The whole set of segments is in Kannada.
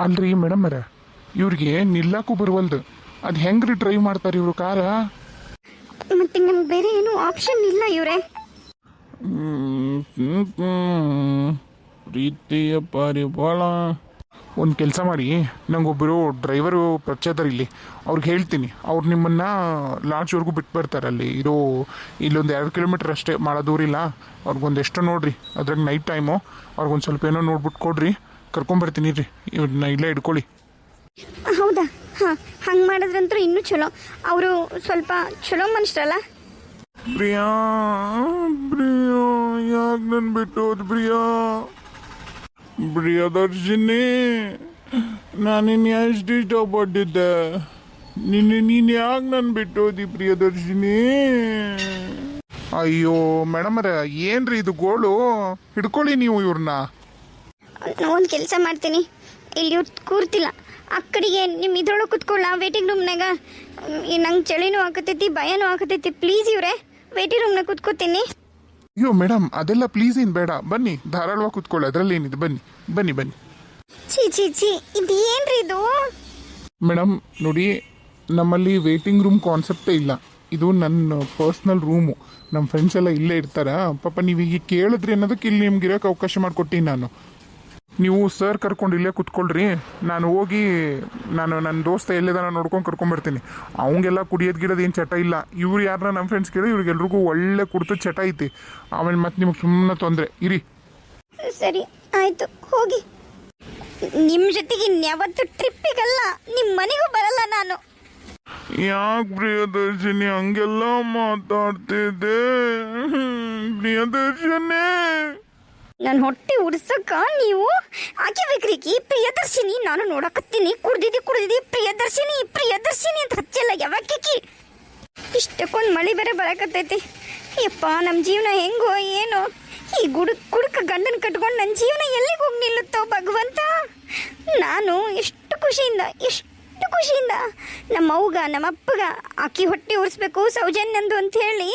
ಅಲ್ರಿ ಮೇಡಮರ, ಇವ್ರಿಗೆ ನಿಲ್ಲಕ್ಕೂ ಬರುವಲ್ದು. ಅದು ಹೆಂಗ್ರಿ ಡ್ರೈವ್ ಮಾಡ್ತಾರೆ ಇವರು ಕಾರ? ಮತ್ತೆ ನಮ್ಗೆ ಬೇರೆ ಏನು ಆಪ್ಷನ್ ಇಲ್ಲ ಇವರೇ. ಪ್ರೀತಿಯ ಪರಿಪಾಳ. ಒಂದು ಕೆಲಸ ಮಾಡಿ, ನಂಗೊಬ್ಬರು ಡ್ರೈವರು ಪರಿಚಯದಾರ ಇಲ್ಲಿ, ಅವ್ರಿಗೆ ಹೇಳ್ತೀನಿ. ಅವ್ರು ನಿಮ್ಮನ್ನು ಲಾಡ್ಜ್ವರೆಗೂ ಬಿಟ್ಟು ಬರ್ತಾರೆ. ಅಲ್ಲಿ ಇರೋ ಇಲ್ಲೊಂದು 2 ಕಿಲೋಮೀಟ್ರ್ ಅಷ್ಟೇ, ಭಾಳ ದೂರ ಇಲ್ಲ. ಅವ್ರಿಗೊಂದು ಎಷ್ಟು ನೋಡ್ರಿ, ಅದ್ರಾಗ ನೈಟ್ ಟೈಮು. ಅವ್ರಿಗೊಂದು ಸ್ವಲ್ಪ ಏನೋ ನೋಡ್ಬಿಟ್ಟು ಕೊಡ್ರಿ, ಕರ್ಕೊಂಬರ್ತೀನಿ ರೀ. ಇವ್ರನ್ನ ಇಲ್ಲೇ ಇಟ್ಕೊಳ್ಳಿ. ಹೌದಾ? ಹಾಂ, ಹಂಗೆ ಮಾಡಿದ್ರಂತೂ ಇನ್ನೂ ಚಲೋ. ಅವರು ಸ್ವಲ್ಪ ಚಲೋ ಮನುಷ್ಯರಲ್ಲ. ಪ್ರಿಯಾ, ಪ್ರಿಯಾ, ಯಾಕೆ ನನ್ನ ಬಿಟ್ಟು ಹೋದ್ ಪ್ರಿಯಾ? ಪ್ರಿಯದರ್ಶಿನಿ, ನಾನಿನ್ನು ಎಷ್ಟು ಇಷ್ಟಪಟ್ಟಿದ್ದೆ ನೀನು ಯಾಕೆ ನನ್ನ ಬಿಟ್ಟು ಹೋದಿ ಪ್ರಿಯದರ್ಶಿನಿ? ಅಯ್ಯೋ ಮೇಡಮರ, ಏನ್ರಿ ಇದು ಗೋಳು? ಹಿಡ್ಕೊಳ್ಳಿ ನೀವು ಇವ್ರನ್ನ. ಒಂದು ಕೆಲಸ ಮಾಡ್ತೀನಿ, ಇಲ್ಲಿ ಕೂರ್ತಿಲ್ಲ, ಆ ಕಡೆಗೆ ನಿಮ್ಮ ಇದ್ರೊಳಗೆ ಕುತ್ಕೊಳ್ಳ ವೇಟಿಂಗ್ ರೂಮ್ನಾಗ. ನಂಗೆ ಚಳಿನೂ ಆಗತೈತಿ, ಭಯನೂ ಆಗತೈತಿ. ಪ್ಲೀಸ್ ಇವರೇ, ವೇಟಿಂಗ್ ರೂಮ್ನಾಗ ಕುತ್ಕೋತೀನಿ. ಅಯ್ಯೋ ಮೇಡಮ್, ಅದೆಲ್ಲ ಪ್ಲೀಸ್ ಏನು ಬೇಡ, ಬನ್ನಿ ಧಾರಾಳವಾಗಿ ಕುತ್ಕೊಳ್ಳಿ, ಅದರಲ್ಲಿ ಏನಿದೆ, ಬನ್ನಿ ಬನ್ನಿ ಬನ್ನಿ. ಛೀ ಛೀ ಛೀ, ಇದು ಏನ್ರಿ ಇದು? ಮೇಡಮ್ ನೋಡಿ, ನಮ್ಮಲ್ಲಿ ವೇಟಿಂಗ್ ರೂಮ್ ಕಾನ್ಸೆಪ್ಟೇ ಇಲ್ಲ. ಇದು ನನ್ನ ಪರ್ಸ್ನಲ್ ರೂಮು. ನಮ್ಮ ಫ್ರೆಂಡ್ಸ್ ಎಲ್ಲ ಇಲ್ಲೇ ಇರ್ತಾರ. ಪಾಪ ನೀವೀಗ ಕೇಳಿದ್ರಿ ಅನ್ನೋದಕ್ಕೆ ಇಲ್ಲಿ ನಿಮ್ಗೆ ಇರೋಕೆ ಅವಕಾಶ ಮಾಡಿಕೊಟ್ಟಿನಿ ನಾನು. ನೀವು ಸರ್ ಕರ್ಕೊಂಡು ಇಲ್ಲೇ ಕುತ್ಕೊಳ್ರಿ, ನಾನು ಹೋಗಿ ನನ್ನ ದೋಸ್ತ ಎಲ್ಲಿದಾನ ನೋಡ್ಕೊಂಡು ಕರ್ಕೊಂಬರ್ತೀನಿ. ಅವಂಗೆಲ್ಲ ಕುಡಿಯೋದು ಗಿಡೋದು ಏನು ಚಟ ಇಲ್ಲ. ಇವ್ರು ಯಾರನ್ನ ನಮ್ಮ ಫ್ರೆಂಡ್ಸ್ ಕೇಳಿ, ಇವ್ರಿಗೆಲ್ರಿಗೂ ಒಳ್ಳೆ ಕುಡ್ದು ಚಟ ಐತಿ. ಆಮೇಲೆ ಮತ್ತೆ ನಿಮಗೆ ಸುಮ್ಮನೆ ತೊಂದರೆ ಇರಿ. ಸರಿ ಆಯಿತು, ಹೋಗಿ. ನಿಮ್ಮ ಜೊತೆಗೆ ಇನ್ಯಾವತ್ತು ಟ್ರಿಪ್ಪಿಗಲ್ಲ, ನಿಮ್ಮ ಮನೆಗೂ ಬರಲ್ಲ ನಾನು. ಯಾಕೆ ಪ್ರಿಯದರ್ಶಿನಿ ಹಂಗೆಲ್ಲ ಮಾತಾಡ್ತಿದ್ದೆ? ಪ್ರಿಯದರ್ಶಿನಿ, ನನ್ನ ಹೊಟ್ಟೆ ಉಡ್ಸಕ್ಕ ನೀವು ಹಾಕಿಬೇಕ್ರಿ ಪ್ರಿಯದರ್ಶಿನಿ. ನಾನು ನೋಡಕತ್ತೀನಿ, ಕುಡ್ದಿದ್ದಿ ಪ್ರಿಯದರ್ಶಿನಿ ಪ್ರಿಯದರ್ಶಿನಿ ಅಂತ ಹಚ್ಚಲ್ಲ ಯಾವಾಕಿ. ಇಷ್ಟಕ್ಕೊಂದು ಮಳೆ ಬೇರೆ ಬರಕತ್ತೈತಿ. ಯಪ್ಪ, ನಮ್ಮ ಜೀವನ ಹೆಂಗೋ ಏನೋ. ಈ ಕುಡುಕ ಗಂಡನ ಕಟ್ಕೊಂಡು ನನ್ನ ಜೀವನ ಎಲ್ಲಿಗೆ ಹೋಗಿ ನಿಲ್ಲುತ್ತೋ ಭಗವಂತ. ನಾನು ಎಷ್ಟು ಖುಷಿಯಿಂದ ನಮ್ಮ ಅವ್ಗ ನಮ್ಮ ಅಪ್ಪಗ ಆಕಿ ಹೊಟ್ಟೆ ಉರಿಸ್ಬೇಕು ಸೌಜನ್ಯಂದು ಅಂತ ಹೇಳಿ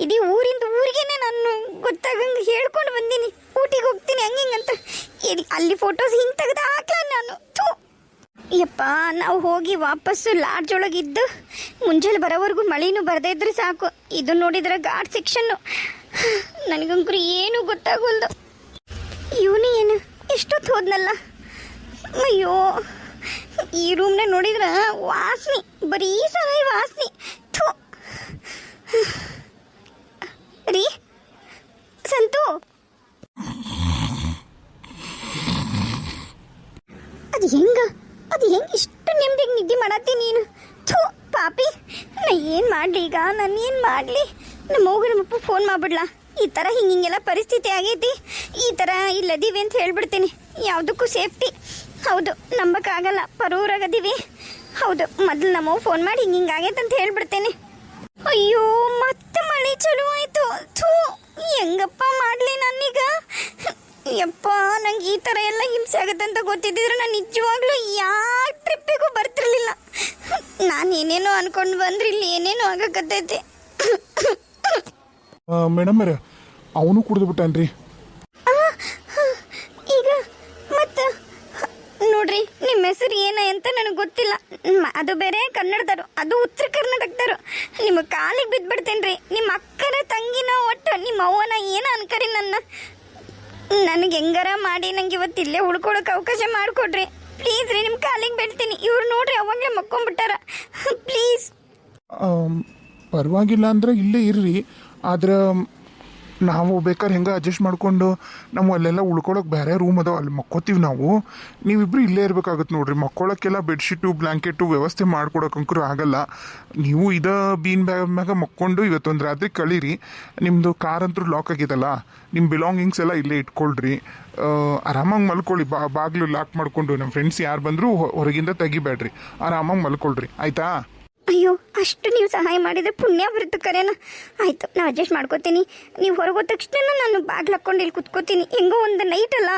ಇಡೀ ಊರಿಂದ ಊರಿಗೇನೆ ನಾನು ಗೊತ್ತಾಗಂಗೆ ಹೇಳ್ಕೊಂಡು ಬಂದೀನಿ. ಊಟಿಗೆ ಹೋಗ್ತೀನಿ ಹಂಗಿಂಗಂತ ಅಲ್ಲಿ ಫೋಟೋಸ್ ಹಿಂಗೆ ತೆಗೆದು ಹಾಕ್ಲ ನಾನು. ಥೂ ಯಪ್ಪ, ನಾವು ಹೋಗಿ ವಾಪಸ್ಸು ಲಾಡ್ಜ್ ಒಳಗಿದ್ದು ಮುಂಜಾನೆ ಬರೋವರೆಗೂ ಮಳೆನೂ ಬರದೇ ಇದ್ರೆ ಸಾಕು. ಇದು ನೋಡಿದ್ರೆ ಘಾಟ್ ಸೆಕ್ಷನ್ನು. ನನಗಂಕರು ಏನೂ ಗೊತ್ತಾಗಲ್ದು. ಇವನು ಏನು ಎಷ್ಟೊತ್ತು ಹೋದ್ನಲ್ಲ. ಅಯ್ಯೋ, ಈ ರೂಮ್ನ ನೋಡಿದ್ರೆ ವಾಸನೆ, ಬರೀ ಸರಾಯಿ ವಾಸನೆ. ಥೂ ರೀ ಸಂತು, ಅದು ಹೆಂಗೆ ಇಷ್ಟು ನೆಮ್ಮದಿಗೆ ನಿದ್ದೆ ಮಾಡತ್ತಿ ನೀನು? ಥೂ ಪಾಪಿ, ನಾ ಏನು ಮಾಡಲಿ ಈಗ? ನಾನು ಏನು ಮಾಡಲಿ? ನಮ್ಮ ಅವ್ಗ ನಮ್ಮಪ್ಪ ಫೋನ್ ಮಾಡಿಬಿಡ್ಲಾ, ಈ ಥರ ಹಿಂಗೆಲ್ಲ ಪರಿಸ್ಥಿತಿ ಆಗೈತಿ, ಈ ಥರ ಇಲ್ಲದೀವಿ ಅಂತ ಹೇಳ್ಬಿಡ್ತೀನಿ. ಯಾವುದಕ್ಕೂ ಸೇಫ್ಟಿ. ಹೌದು, ನಂಬಕ್ಕಾಗಲ್ಲ, ಪರೂರಾಗದೀವಿ. ಹೌದು, ಮೊದಲು ನಮ್ಮವ್ ಫೋನ್ ಮಾಡಿ ಹಿಂಗಾಗೈತೆ ಅಂತ ಹೇಳ್ಬಿಡ್ತೇನೆ. ಅಯ್ಯೋ, ಮತ್ತೆ ಮಳೆ ಚಲೋ ಆಯಿತು. ಥೂ, ಹೆಂಗಪ್ಪ ಮಾಡಲಿ ನಾನೀಗ? ಯಪ್ಪ, ನಂಗೆ ಈ ಥರ ಎಲ್ಲ ಹಿಂಸೆ ಆಗುತ್ತೆ ಅಂತ ಗೊತ್ತಿದ್ದಿದ್ರೆ ನಾನು ನಿಜವಾಗ್ಲೂ ಯಾವ ಟ್ರಿಪ್ಪಿಗೂ ಬರ್ತಿರ್ಲಿಲ್ಲ. ನಾನು ಏನೇನೋ ಅನ್ಕೊಂಡು ಬಂದ್ರೆ ಇಲ್ಲಿ ಏನೇನೋ ಆಗಕತ್ತೈತಿ. ಮೇಡಮ್ ಅವನು ಕುಡಿದು ಬಿಟ್ಟಾನ್ರಿ. ಈಗ ಮತ್ತೆ ನೋಡ್ರಿ, ನಿಮ್ಮ ಹೆಸರು ಏನ ಅಂತ ನನಗೆ ಗೊತ್ತಿಲ್ಲ. ಅದು ಬೇರೆ ಕನ್ನಡದವರು, ಅದು ಉತ್ತರ ಕರ್ನಾಟಕದವರು. ನಿಮ್ಮ ಕಾಲಿಗೆ ಬಿದ್ದುಬಿಡ್ತೇನೆ. ನಿಮ್ಮ ಅಕ್ಕನ ತಂಗಿನ ಒಟ್ಟು ನಿಮ್ಮ ಅವ್ವನ ಏನ ಅನ್ಕರಿ ನನಗೆ ಹೆಂಗಾರ ಮಾಡಿ ನಂಗೆ ಇವತ್ತು ಇಲ್ಲೇ ಉಳ್ಕೊಳಕ್ಕೆ ಅವಕಾಶ ಮಾಡಿಕೊಡ್ರಿ ಪ್ಲೀಸ್ ರೀ. ನಿಮ್ಮ ಕಾಲಿಗೆ ಬೀಳ್ತೀನಿ. ಇವ್ರು ನೋಡ್ರಿ ಅವಾಗಲೇ ಮಕ್ಕೊಂಡ್ಬಿಟ್ಟಾರ. ಪ್ಲೀಸ್. ಪರವಾಗಿಲ್ಲ ಅಂದ್ರೆ ಇಲ್ಲೇ ಇರ್ರಿ, ಆದ್ರೆ ನಾವು ಬೇಕಾದ್ರೆ ಹೆಂಗೆ ಅಡ್ಜಸ್ಟ್ ಮಾಡಿಕೊಂಡು ನಾವು ಅಲ್ಲೆಲ್ಲ ಉಳ್ಕೊಳಕ್ಕೆ ಬೇರೆ ರೂಮ್ ಅದಾವ, ಅಲ್ಲಿ ಮಕ್ಕೋತೀವಿ ನಾವು. ನೀವಿಬ್ರು ಇಲ್ಲೇ ಇರಬೇಕಾಗತ್ತೆ ನೋಡ್ರಿ. ಮಕ್ಕೊಳಕ್ಕೆಲ್ಲ ಬೆಡ್ಶೀಟು ಬ್ಲ್ಯಾಂಕೆಟು ವ್ಯವಸ್ಥೆ ಮಾಡ್ಕೊಡೋಕಂಕರು ಆಗಲ್ಲ. ನೀವು ಬೀನ್ ಬ್ಯಾಗ್ ಮ್ಯಾಗ ಮಕ್ಕೊಂಡು ಇವತ್ತೊಂದು ರಾತ್ರಿ ಕಳೀರಿ. ನಿಮ್ಮದು ಕಾರ್ ಅಂತೂ ಲಾಕ್ ಆಗಿದಲ್ಲ, ನಿಮ್ಮ ಬಿಲಾಂಗಿಂಗ್ಸ್ ಎಲ್ಲ ಇಲ್ಲೇ ಇಟ್ಕೊಳ್ರಿ. ಆರಾಮಾಗಿ ಮಲ್ಕೊಳ್ಳಿ. ಬಾಗಿಲು ಲಾಕ್ ಮಾಡಿಕೊಂಡು. ನಮ್ಮ ಫ್ರೆಂಡ್ಸ್ ಯಾರು ಬಂದರೂ ಹೊರಗಿಂದ ತೆಗಿಬೇಡ್ರಿ, ಆರಾಮಾಗಿ ಮಲ್ಕೊಳ್ರಿ, ಆಯಿತಾ? ಅಯ್ಯೋ, ಅಷ್ಟು ನೀವು ಸಹಾಯ ಮಾಡಿದರೆ ಪುಣ್ಯ ಬರುತ್ತೆ ಕರೆನ. ಆಯಿತು, ನಾನು ಅಡ್ಜಸ್ಟ್ ಮಾಡ್ಕೋತೀನಿ. ನೀವು ಹೊರಗೋದ ತಕ್ಷಣ ನಾನು ಬಾಗ್ಲು ಹಾಕ್ಕೊಂಡು ಇಲ್ಲಿ ಕುತ್ಕೋತೀನಿ. ಹೆಂಗೋ ಒಂದು ನೈಟ್ ಅಲ್ಲ,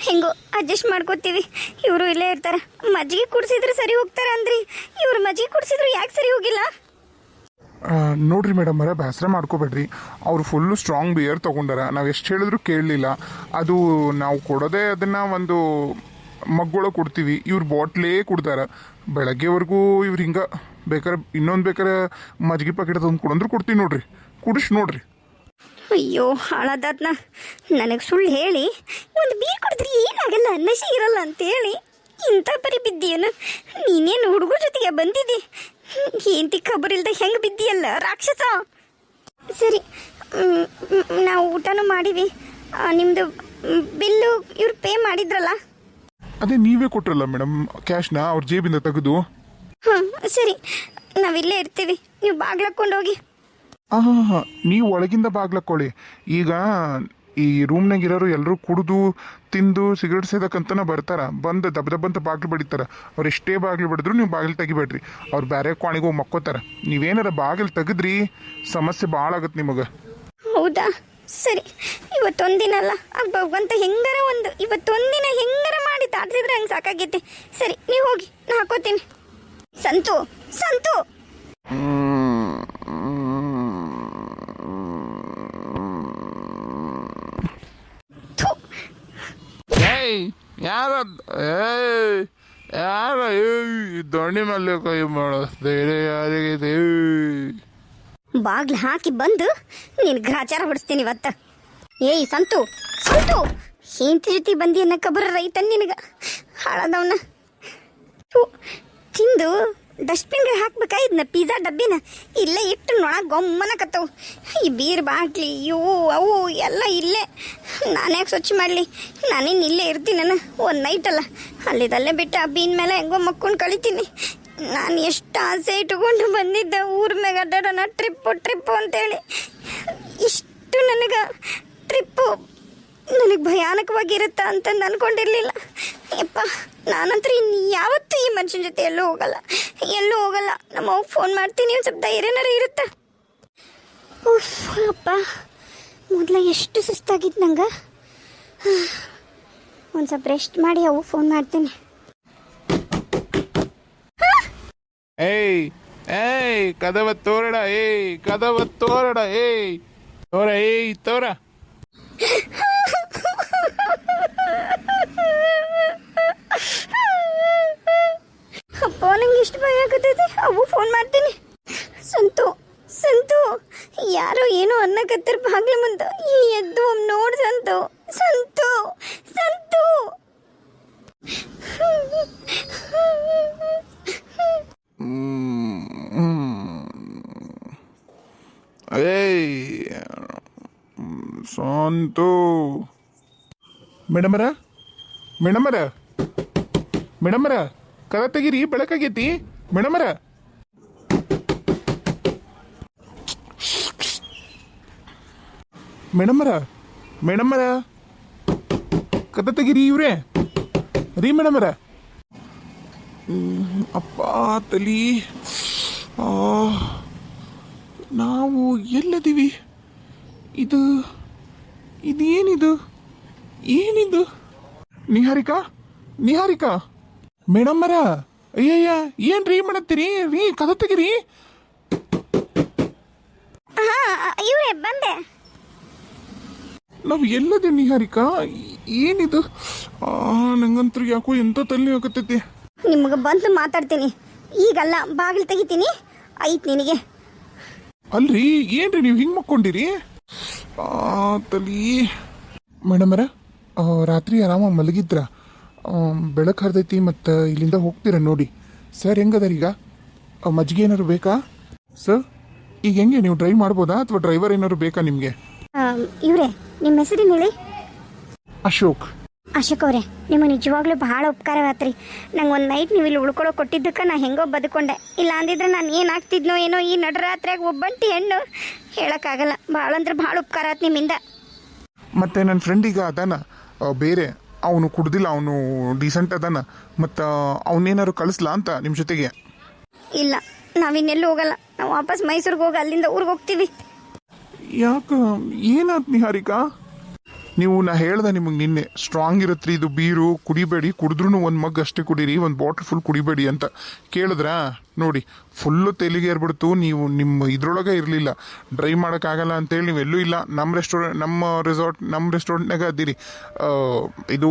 ಹೆಂಗೋ ಅಡ್ಜಸ್ಟ್ ಮಾಡ್ಕೋತೀವಿ. ಇವರು ಇಲ್ಲೇ ಇರ್ತಾರೆ. ಮಜ್ಜಿಗೆ ಕುಡಿಸಿದ್ರೆ ಸರಿ ಹೋಗ್ತಾರೆ ಅಂದ್ರಿ, ಇವ್ರು ಮಜ್ಜಿಗೆ ಕುಡಿಸಿದ್ರು ಯಾಕೆ ಸರಿ ಹೋಗಿಲ್ಲ? ನೋಡ್ರಿ ಮೇಡಮ್ ಅವರೇ, ಬೇಸರ ಮಾಡ್ಕೋಬೇಡ್ರಿ. ಅವರು ಫುಲ್ಲು ಸ್ಟ್ರಾಂಗ್ ಬಿಯರ್ ತೊಗೊಂಡಾರ. ನಾವು ಎಷ್ಟು ಹೇಳಿದ್ರು ಕೇಳಲಿಲ್ಲ. ಅದು ನಾವು ಕೊಡೋದೇ ಅದನ್ನು ಒಂದು ಮಗ್ಗೊಳಗೆ ಕೊಡ್ತೀವಿ, ಇವ್ರು ಬಾಟ್ಲೇ ಕುಡ್ದಾರ. ಬೆಳಗ್ಗೆವರೆಗೂ ಇವ್ರು ಹಿಂಗೆ ಬೇಕಾರೆ ಇನ್ನೊಂದು ಬೇಕಾರೆ ಮಜ್ಜಿಗೆ ಪ್ಯಾಕೆಟ್ ತಂದು ಕೊಡಂದ್ರೆ ಕೊಡ್ತೀವಿ ನೋಡ್ರಿ, ಕುಡಿಸ್ ನೋಡ್ರಿ. ಅಯ್ಯೋ ಹಾಳಾದಾದ್ನ ನನಗೆ ಸುಳ್ಳು ಹೇಳಿ ಒಂದು ಬೀರ್ ಕುಡಿದ್ರಿ ಏನಾಗಲ್ಲ ನಶೆ ಇರಲ್ಲ ಅಂತೇಳಿ ಇಂಥ ಪರಿ ಬಿದ್ದೀಯನು. ನೀನೇನು ಹುಡುಗರ ಜೊತೆಗೆ ಬಂದಿದ್ದಿ, ಏಂತಿ ಖಬರಿಲ್ದ ಹೆಂಗೆ ಬಿದ್ದೀಯಲ್ಲ ರಾಕ್ಷಸ. ಸರಿ, ನಾವು ಊಟನೂ ಮಾಡೀವಿ. ನಿಮ್ಮದು ಬಿಲ್ಲು ಇವ್ರು ಪೇ ಮಾಡಿದ್ರಲ್ಲ? ಅದೇ ನೀವೇ ಕೊಟ್ರಲ್ಲ ಮೇಡಮ್ ಕ್ಯಾಶ್ನ ಅವ್ರ ಜೇಬಿಂದ ತೆಗೆದು. ಹಾಂ ಸರಿ, ನಾವಿಲ್ಲೇ ಇರ್ತೀವಿ, ನೀವು ಬಾಗ್ಲಕ್ಕೊಂಡೋಗಿ. ಹಾಂ, ನೀವು ಒಳಗಿಂದ ಬಾಗ್ಲಕ್ಕೊಳ್ಳಿ. ಈಗ ಈ ರೂಮ್ನಾಗ ಇರೋರು ಎಲ್ಲರೂ ಕುಡಿದು ತಿಂದು ಸಿಗರೇಟ್ ಸೇದಕ್ಕಂತನ ಬರ್ತಾರ, ಬಂದು ದಬ್ಬ ದಬ್ಬಂತ ಬಾಗ್ಲು ಬಡಿತಾರ. ಅವ್ರು ಎಷ್ಟೇ ಬಾಗ್ಲು ಬಡಿದ್ರು ನೀವು ಬಾಗಿಲು ತೆಗಿಬೇಡ್ರಿ, ಅವ್ರು ಬೇರೆ ಕೋಣಿಗೆ ಹೋಗಿ ಮಕ್ಕೋತಾರ. ನೀವೇನಾರ ಬಾಗಿಲು ತೆಗೆದ್ರಿ ಸಮಸ್ಯೆ ಭಾಳ ಆಗತ್ತೆ ನಿಮಗೆ. ಹೌದಾ? ಸರಿ, ಇವತ್ತೊಂದಿನ ಅಲ್ಲ ಭಗವಂತ ಇವತ್ತೊಂದಿನ ಹೆಂಗಾರ ಮಾಡಿ ತಾಡ್ಸಿದ್ರೆ ಹಂಗೆ ಸಾಕಾಗೈತೆ. ಸರಿ, ನೀವು ಹೋಗಿ, ನಾ ಹಾಕೋತೀನಿ. ಸಂತು ಸಂತು, ಥು. ಏಯ್ ಯಾರ ಯಾರ ದೊಣ್ಣಿ ಮೇಲೆ ಕೈ ಮಾಡಿಸ್ದೆ ಯಾರಿಗಿದೆ? ಬಾಗ್ಲು ಹಾಕಿ ಬಂದು ನೀನು ಗ್ರಾಚಾರ ಹೊಡಿಸ್ತೀನಿ ಇವತ್ತ. ಏಯ್ ಸಂತು ಸಂತು, ಹೆಂಡತಿ ಜೊತೆ ಬಂದಿ ಅನ್ನೋ ಕಬರ ರೈತ ನಿನಗೆ ಹಾಳದವನ. ತಿಂದು ಡಸ್ಟ್ಬಿನ್ಗೆ ಹಾಕ್ಬೇಕಾ ಇದನ್ನ ಪಿಜ್ಜಾ ಡಬ್ಬಿನ? ಇಲ್ಲೇ ಇಟ್ಟು ನೊಳ ಗೊಮ್ಮನಕತ್ತವು. ಈ ಬೀರ್ ಬಾಟ್ಲಿ ಇವು ಅವು ಎಲ್ಲ ಇಲ್ಲೇ. ನಾನ್ಯಾಕೆ ಸ್ವಚ್ಛ ಮಾಡಲಿ? ನಾನೇನು ಇಲ್ಲೇ ಇರ್ತೀನಿ ನಾನು ಒಂದು ನೈಟ್ ಅಲ್ಲ, ಅಲ್ಲಿದಲ್ಲೇ ಬಿಟ್ಟು ಆ ಬೀನ್ ಮೇಲೆ ಹೆಂಗೋ ಮಕ್ಕೊಂಡು ಕಳಿತೀನಿ. ನಾನು ಎಷ್ಟು ಆಸೆ ಇಟ್ಕೊಂಡು ಬಂದಿದ್ದೆ ಊರ ಮ್ಯಾಗ ಅಡ್ಡಾಡೋಣ, ಟ್ರಿಪ್ಪು ಅಂತೇಳಿ. ಇಷ್ಟು ನನಗೆ ಟ್ರಿಪ್ಪು ನನಗೆ ಭಯಾನಕವಾಗಿರುತ್ತಾ ಅಂತ ಅಂದ್ಕೊಂಡಿರಲಿಲ್ಲ. ಯಪ್ಪ, ನಾನಂತೂ ಇನ್ನು ಯಾವತ್ತೂ ಈ ಮನುಷ್ಯನ ಜೊತೆ ಎಲ್ಲೂ ಹೋಗಲ್ಲ. ನಮ್ಮ ಫೋನ್ ಮಾಡ್ತೀನಿ, ಒಂದು ಸ್ವಲ್ಪ ಧೈರ್ಯನಾರ ಇರುತ್ತೆ. ಉಫ್ ಅಪ್ಪ, ಮೊದಲ ಎಷ್ಟು ಸುಸ್ತಾಗಿದ್ದು ನಂಗೆ. ಒಂದು ಸ್ವಲ್ಪ ರೆಸ್ಟ್ ಮಾಡಿ ಅವು ಫೋನ್ ಮಾಡ್ತೀನಿ. ಏಯ್ ಕದವ ತೋರಡ, ಕದವ ತೋರಡ, ತೋರ. ಅಪ್ಪ, ನಂಗೆ ಇಷ್ಟು ಭಯ ಆಗತೈತಿ. ಅವು ಫೋನ್ ಮಾಡ್ತೀನಿ. ಸಂತು ಸಂತು, ಯಾರೋ ಏನೋ ಅನ್ನಕತ್ತಿರ ಬಾಗ್ಲ ಮುಂದೆ. ಎದ್ದು ಒಮ್ಮೆ ನೋಡ್ ಸಂತು. ಸಂತು ಸಂತು, ಶಾಂತು. ಮೇಡಮರ ಕದ ತೆಗೀರಿ, ಬೆಳಕಾಗೈತಿ. ಮೇಡಮರ ಕದ ತೆಗೀರಿ ಇವ್ರೆ ರೀ ಮೇಡಮರ. ಅಪ್ಪ ತಲಿ, ನಾವು ಎಲ್ಲದೀವಿ? ಇದೇನಿದು? ನಿಹಾರಿಕಾ ಮೇಡಮ್ಮರ, ಅಯ್ಯಯ್ಯ ಏನ್ರಿ ಮಾಡತ್ತೀರಿ? ರೀ ಕದ ತೆಗಿರಿ. ಇವರೇ ಬಂದೆ. ನಾವು ಎಲ್ಲದೆ ನಿಹಾರಿಕಾ? ಏನಿದು? ನಂಗಂತೂ ಯಾಕೋ ಎಂತ ತಲೆ ಆಗತೈತಿ. ನಿಮಗೆ ಬಂದು ಮಾತಾಡ್ತೀನಿ, ಈಗಲ್ಲ. ಬಾಗಿಲು ತೆಗಿತೀನಿ, ಐತ್ ನಿನಗೆ. ಅಲ್ರಿ ಏನ್ರಿ ನೀವು ಹಿಂಗೆ ಮಕ್ಕೊಂಡಿರಿ? ತಲಿ. ಮೇಡಮರ, ರಾತ್ರಿ ಆರಾಮಾಗಿ ಮಲಗಿದ್ರ? ಬೆಳಕು ಹರಿದೈತಿ, ಮತ್ತು ಇಲ್ಲಿಂದ ಹೋಗ್ತೀರ ನೋಡಿ. ಸರ್ ಹೆಂಗದಾರ ಈಗ? ಮಜ್ಜಿಗೆ ಏನಾದ್ರು ಬೇಕಾ ಸರ್? ಈಗ ಹೆಂಗೆ, ನೀವು ಡ್ರೈವ್ ಮಾಡ್ಬೋದಾ ಅಥವಾ ಡ್ರೈವರ್ ಏನಾದ್ರು ಬೇಕಾ ನಿಮಗೆ? ಇವರೇ, ನಿಮ್ಮ ಹೆಸರೇನು ಹೇಳಿ? ಅಶೋಕ್ ಅವರೇ, ನಿಮಗೆ ನಿಜವಾಗ್ಲೂ ಭಾಳ ಉಪಕಾರವಾತ್ರಿ. ನಂಗೆ ಒಂದು ನೈಟ್ ನೀವು ಇಲ್ಲಿ ಉಳ್ಕೊಳ್ಳೋ ಕೊಟ್ಟಿದ್ದಕ್ಕೆ ನಾ ಹೆಂಗೋ ಬದುಕೊಂಡೆ. ಇಲ್ಲ ಅಂದಿದ್ರೆ ನಾನು ಏನಾಗ್ತಿದ್ನೋ ಏನೋ. ಈ ನಡರಾತ್ರಿಯಾಗ ಒಬ್ಬಂಟಿ ಹೆಣ್ಣು ಹೇಳೋಕ್ಕಾಗಲ್ಲ. ಭಾಳ ಅಂದ್ರೆ ಭಾಳ ಉಪಕಾರ ಆಯ್ತು ನಿಮ್ಮಿಂದ. ಮತ್ತು ನನ್ನ ಫ್ರೆಂಡ್ ಈಗ ಅದಾನ ಬೇರೆ, ಅವನು ಕುಡ್ದಿಲ್ಲ, ಅವನು ಡೀಸೆಂಟ್ ಅದಾನ. ಮತ್ತು ಅವನೇನಾದ್ರು ಕಳಿಸ್ಲಾ ಅಂತ ನಿಮ್ಮ ಜೊತೆಗೆ? ಇಲ್ಲ, ನಾವಿನ್ನೆಲ್ಲೂ ಹೋಗಲ್ಲ. ನಾವು ವಾಪಸ್ ಮೈಸೂರಿಗೆ ಹೋಗಿ ಅಲ್ಲಿಂದ ಊರಿಗೆ ಹೋಗ್ತೀವಿ. ಯಾಕೆ, ಏನಾಯ್ತು ನಿಹಾರಿಕಾ? ನೀವು ನಾ ಹೇಳ್ದೆ ನಿಮಗೆ ನಿನ್ನೆ ಸ್ಟ್ರಾಂಗ್ ಇರತ್ರಿ ಇದು ಬೀರು ಕುಡಿಬೇಡಿ, ಕುಡಿದ್ರೂ ಒಂದು ಮಗ್ ಅಷ್ಟೇ ಕುಡೀರಿ, ಒಂದು ಬಾಟ್ಲ್ ಫುಲ್ ಕುಡಿಬೇಡಿ ಅಂತ ಕೇಳಿದ್ರಾ? ನೋಡಿ ಫುಲ್ಲು ತೆಲಿಗೆ ಏರ್ಬಿಡ್ತು. ನೀವು ನಿಮ್ಮ ಇದ್ರೊಳಗೆ ಇರಲಿಲ್ಲ, ಡ್ರೈ ಮಾಡೋಕ್ಕಾಗಲ್ಲ ಅಂತೇಳಿ ನೀವು ಎಲ್ಲೂ ಇಲ್ಲ. ನಮ್ಮ ರೆಸ್ಟೋರೆಂಟ್ನಾಗ ಅದಿರಿ. ಇದು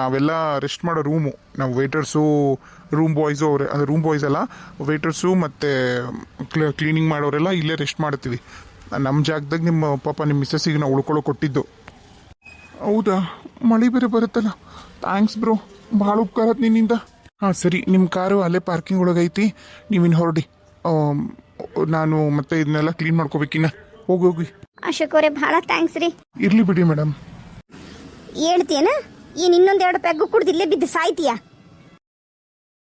ನಾವೆಲ್ಲ ರೆಸ್ಟ್ ಮಾಡೋ ರೂಮು, ನಾವು ವೇಟರ್ಸು ರೂಮ್ ಬಾಯ್ಸು ಅವರೇ, ಅದು ರೂಮ್ ಬಾಯ್ಸ್ ಅಲ್ಲ, ವೇಟರ್ಸು ಮತ್ತು ಕ್ಲೀನಿಂಗ್ ಮಾಡೋರೆಲ್ಲ ಇಲ್ಲೇ ರೆಸ್ಟ್ ಮಾಡ್ತೀವಿ. ನಮ್ಮ ಜಾಗದಾಗ ನಿಮ್ಮ ಮಿಸ್ಸಸ್ಸಿಗೆ ನಾವು ಉಳ್ಕೊಳ್ಳೋ ಕೊಟ್ಟಿದ್ದು. ಹೌದಾ? ಮಳೆ ಬೇರೆ ಬರುತ್ತಲ್ಲ. ಥ್ಯಾಂಕ್ಸ್ ಬ್ರೋ, ಭಾಳ ಉಪಕಾರ ನಿನ್ನಿಂದ. ಹಾಂ ಸರಿ, ನಿಮ್ಮ ಕಾರು ಅಲ್ಲೇ ಪಾರ್ಕಿಂಗ್ ಒಳಗೈತಿ, ನೀವಿನ್ನು ಹೊರಡಿ. ನಾನು ಮತ್ತೆ ಇದನ್ನೆಲ್ಲ ಕ್ಲೀನ್ ಮಾಡ್ಕೋಬೇಕಿನ್ನ. ಹೋಗಿ ಅಶೋಕ್ ಅವರೇ ಭಾಳ ಥ್ಯಾಂಕ್ಸ್ ರೀ. ಇರಲಿ ಬಿಡಿ ಮೇಡಮ್. ಹೇಳ್ತೀಯನ? ಏನು ಇನ್ನೊಂದೆರಡು ಪೆಗ್ಗು ಕುಡ್ದು ಇಲ್ಲೇ ಬಿದ್ದು ಸಾಯ್ತೀಯಾ?